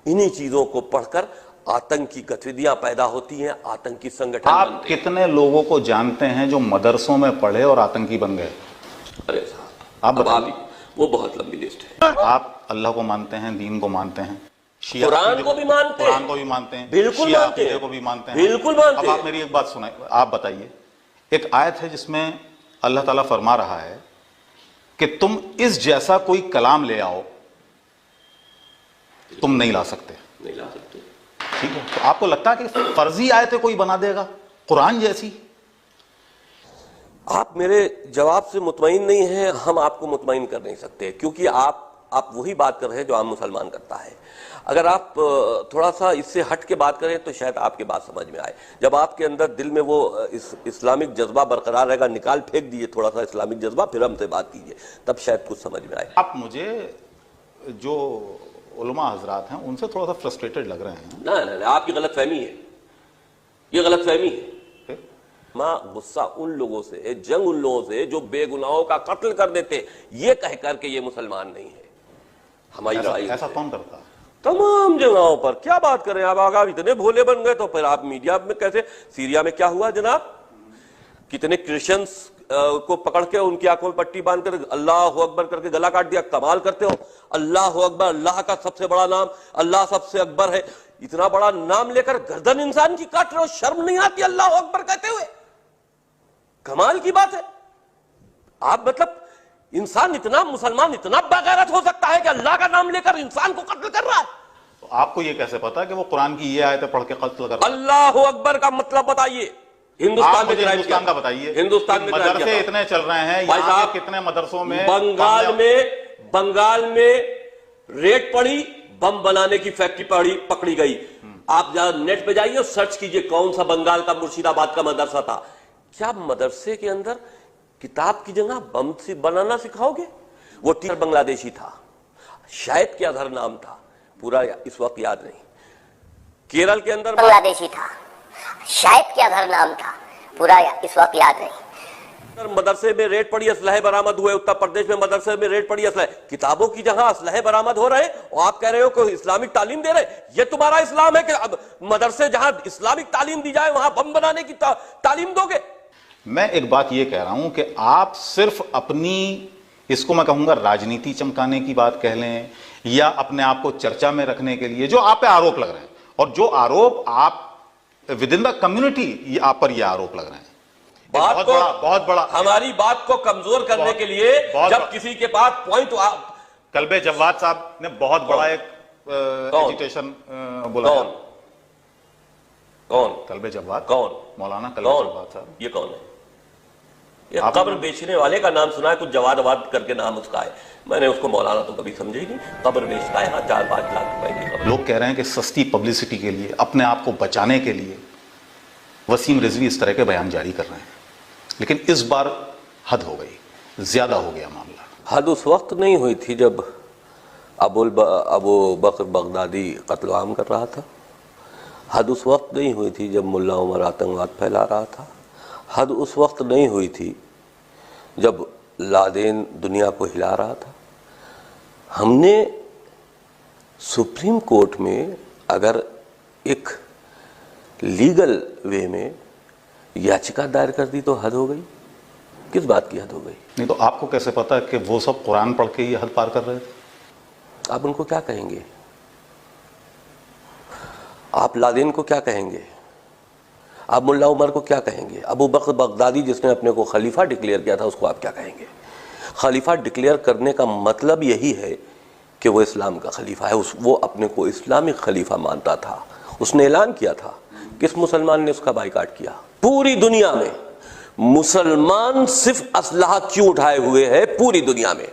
इन्हीं चीजों को पढ़कर आतंकी गतिविधियां पैदा होती हैं, आतंकी संगठन आप बनते हैं। कितने लोगों को जानते हैं जो मदरसों में पढ़े और आतंकी बन गए? अरे साहब, आप अब बताइए। वो बहुत लंबी लिस्ट है। आप अल्लाह को मानते हैं, दीन को मानते हैं, शिया कुरान को भी मानते हैं, कुरान को भी मानते हैं, बिल्कुल शिया मानते हैं, अकीदे को भी मानते हैं, बिल्कुल मानते अब हैं। आप मेरी एक बात सुनाए, आप बताइए। एक आयत है जिसमें अल्लाह ताला फरमा रहा है कि तुम इस जैसा कोई कलाम ले आओ, तुम नहीं ला सकते। नहीं ला सकते। ठीक है, तो आपको लगता है कि फर्जी आयतें कोई बना देगा कुरान जैसी? आप मेरे जवाब से मुतमईन नहीं हैं, हम आपको मुतमईन कर नहीं सकते, क्योंकि आप वही बात कर रहे हैं जो आम मुसलमान करता है। अगर आप थोड़ा सा इससे हट के बात करें तो शायद आपकी बात समझ में आए। जब आपके अंदर दिल में वो इस्लामिक जज्बा बरकरार रहेगा, निकाल फेंक दीजिए थोड़ा सा इस्लामिक जज्बा, फिर हमसे बात कीजिए, तब शायद कुछ समझ में आए। आप मुझे जो उलमा हजरात हैं उनसे थोड़ा सा फ्रस्ट्रेटेड लग रहे हैं। ना, आपकी गलत फहमी है, ये गलत फहमी है। गुस्सा उन लोगों से, जंग उन लोगों से जो बेगुनाहों का कत्ल कर देते, ये कह करके ये मुसलमान नहीं है। हमारी ऐसा कौन करता है? तमाम जगहों पर क्या बात करें आप, आगा इतने भोले बन गए तो फिर आप मीडिया में कैसे? सीरिया में क्या हुआ जनाब, कितने क्रिश्चियंस को पकड़ के उनकी आंखों में पट्टी बांधकर अल्लाह अकबर करके गला काट दिया। कमाल करते हो, अल्लाह अकबर, अल्लाह का सबसे बड़ा नाम, अल्लाह सबसे अकबर है, इतना बड़ा नाम लेकर गर्दन इंसान की काट रहे हो, शर्म नहीं आती अल्लाह अकबर कहते हुए? कमाल की बात है। आप मतलब इंसान इतना, मुसलमान इतना बेगैरत हो सकता है कि अल्लाह का नाम लेकर इंसान को कत्ल कर रहा है? तो आपको ये कैसे पता है कि वो कुरान की ये आयतें पढ़ के कत्ल कर रहा है? अल्लाह अकबर का मतलब बताइए। हिंदुस्तान में, हिंदुस्तान का बताइए। हिंदुस्तान में मदरसे इतने चल रहे हैं, यहाँ के कितने मदरसों में बंगाल में रेड पड़ी, बम बनाने की फैक्ट्री पकड़ी गई। आप जहां नेट पे जाइए, सर्च कीजिए कौन सा बंगाल का मुर्शिदाबाद का मदरसा था। क्या मदरसे के अंदर किताब की जगह बम से बनाना सिखाओगे? वो टीचर बांग्लादेशी था, शायद क्या अजहर नाम था, पूरा इस वक्त याद नहीं। केरल के अंदर बांग्लादेशी था, शायद क्या अजहर नाम था, पूरा इस वक्त याद नहीं। मदरसे में रेड पड़ी, असलहे बरामद हुए। उत्तर प्रदेश में मदरसे में रेड पड़ी, असलहे, किताबों की जगह असलहे बरामद हो रहे हैं और आप कह रहे हो कि इस्लामिक तालीम दे रहे। ये तुम्हारा इस्लाम है कि अब मदरसे जहां इस्लामिक तालीम दी जाए वहां बम बनाने की तालीम दोगे? मैं एक बात ये कह रहा हूं कि आप सिर्फ अपनी, इसको मैं कहूंगा राजनीति चमकाने की बात कह लें, या अपने आप को चर्चा में रखने के लिए जो आप पे आरोप लग रहे हैं, और जो आरोप आप विद इन द कम्युनिटी आप पर ये आरोप लग रहे हैं, बहुत बड़ा हमारी बात को कमजोर करने के लिए जब किसी के पास पॉइंट। कल्बे जव्वाद साहब ने बहुत बड़ा एक एजिटेशन बोला। कौन? कल्बे जव्वाद। कौन? मौलाना कल्बे जव्वाद साहब। ये कौन है? ये कब्र बेचने वाले का नाम सुना है, कुछ जवाद करके नाम उसका है। मैंने उसको मौलाना तो कभी समझे ही नहीं। कब्र बेचता है, 4-5 लाख रुपए की। लोग कह रहे हैं कि सस्ती पब्लिसिटी के लिए, अपने आप को बचाने के लिए वसीम रिजवी इस तरह के बयान जारी कर रहे हैं, लेकिन इस बार हद हो गई, ज्यादा हो गया मामला। हद उस वक्त नहीं हुई थी जब अबू बकर बगदादी कत्ल आम कर रहा था। हद उस वक्त नहीं हुई थी जब मुल्ला उमर आतंकवाद फैला रहा था। हद उस वक्त नहीं हुई थी जब लादेन दुनिया को हिला रहा था। हमने सुप्रीम कोर्ट में अगर एक लीगल वे में याचिका दायर कर दी तो हद हो गई। किस बात की हद हो गई? नहीं तो आपको कैसे पता है कि वो सब कुरान पढ़ के ये हद पार कर रहे थे? आप उनको क्या कहेंगे? आप लादेन को क्या कहेंगे? आप मुल्ला उमर को क्या कहेंगे? अबू बकर बगदादी जिसने अपने को खलीफा डिक्लेयर किया था, उसको आप क्या कहेंगे? खलीफा डिक्लेयर करने का मतलब यही है कि वो इस्लाम का खलीफा है। वो अपने को इस्लामिक खलीफा मानता था। उसने ऐलान किया था। किस मुसलमान ने उसका बाइकाट किया? पूरी दुनिया में मुसलमान सिर्फ असलहा क्यों उठाए हुए हैं? पूरी दुनिया में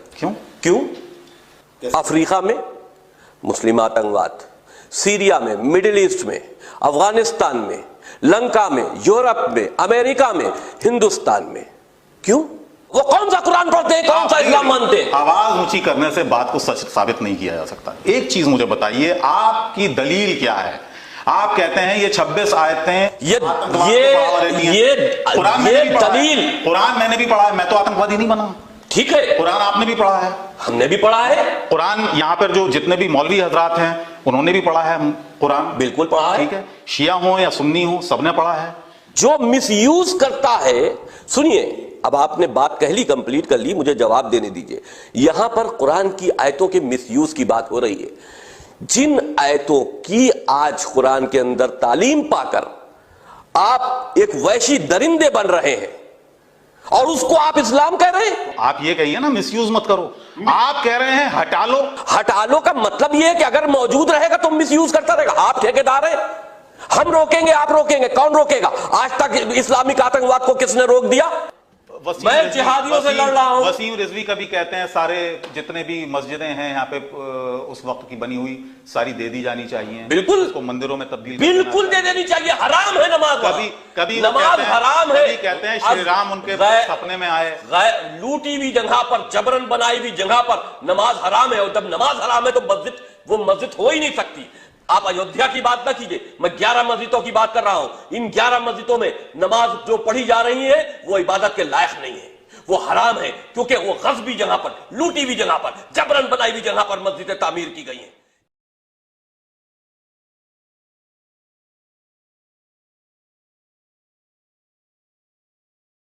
क्यों? अफ्रीका में मुस्लिम आतंकवाद, सीरिया में, मिडिल ईस्ट में, अफगानिस्तान में, लंका में, यूरोप में, अमेरिका में, हिंदुस्तान में। क्यों? वो कौन सा कुरान पढ़ते हैं, कौन सा इस्लाम मानते हैं? आवाज ऊंची करने से बात को सच साबित नहीं किया जा सकता। एक चीज मुझे बताइए, आपकी दलील क्या है? आप कहते हैं ये 26 आयतें ये दलील, कुरान मैंने भी पढ़ा है, मैं तो आतंकवादी नहीं बना। ठीक है, कुरान आपने भी पढ़ा है, हमने भी पढ़ा है, कुरान यहाँ पर जो जितने भी मौलवी हजरात हैं उन्होंने भी पढ़ा है कुरान, बिल्कुल पढ़ा है। ठीक है, शिया हो या सुन्नी हो सबने पढ़ा है। जो मिसयूज करता है, सुनिए, अब आपने बात कहली, कंप्लीट कर ली, मुझे जवाब देने दीजिए। यहां पर कुरान की आयतों के मिसयूज की बात हो रही है। जिन आयतों की आज कुरान के अंदर तालीम पाकर आप एक वैशी दरिंदे बन रहे हैं और उसको आप इस्लाम कह रहे हैं। आप ये कहिए ना मिसयूज मत करो, आप कह रहे हैं हटा लो। हटा लो का मतलब यह है कि अगर मौजूद रहेगा तो मिसयूज करता रहेगा। आप ठेकेदार हैं, हम रोकेंगे, आप रोकेंगे, कौन रोकेगा? आज तक इस्लामिक आतंकवाद को किसने रोक दिया? मैं जिहादियों से लड़ रहा हूं। वसीम रिजवी कभी कहते हैं सारे जितने भी मस्जिदें हैं यहाँ पे उस वक्त की बनी हुई सारी दे दी जानी चाहिए, बिल्कुल उसको मंदिरों में तब्दील बिल्कुल दे देनी चाहिए। हराम है नमाज, कभी नमाज हराम है। कभी कहते हैं श्री राम उनके सपने में आए, लूटी हुई जगह पर, जबरन बनाई हुई जगह पर नमाज हराम है। और जब नमाज हराम है तो मस्जिद, वो मस्जिद हो ही नहीं सकती। आप अयोध्या की बात ना कीजिए, मैं 11 मस्जिदों की बात कर रहा हूं। इन 11 मस्जिदों में नमाज जो पढ़ी जा रही है वो इबादत के लायक नहीं है, वो हराम है, क्योंकि वो गस्बी जगह पर, लूटी हुई जगह पर, जबरन बनाई हुई जगह पर मस्जिदें तामीर की गई हैं।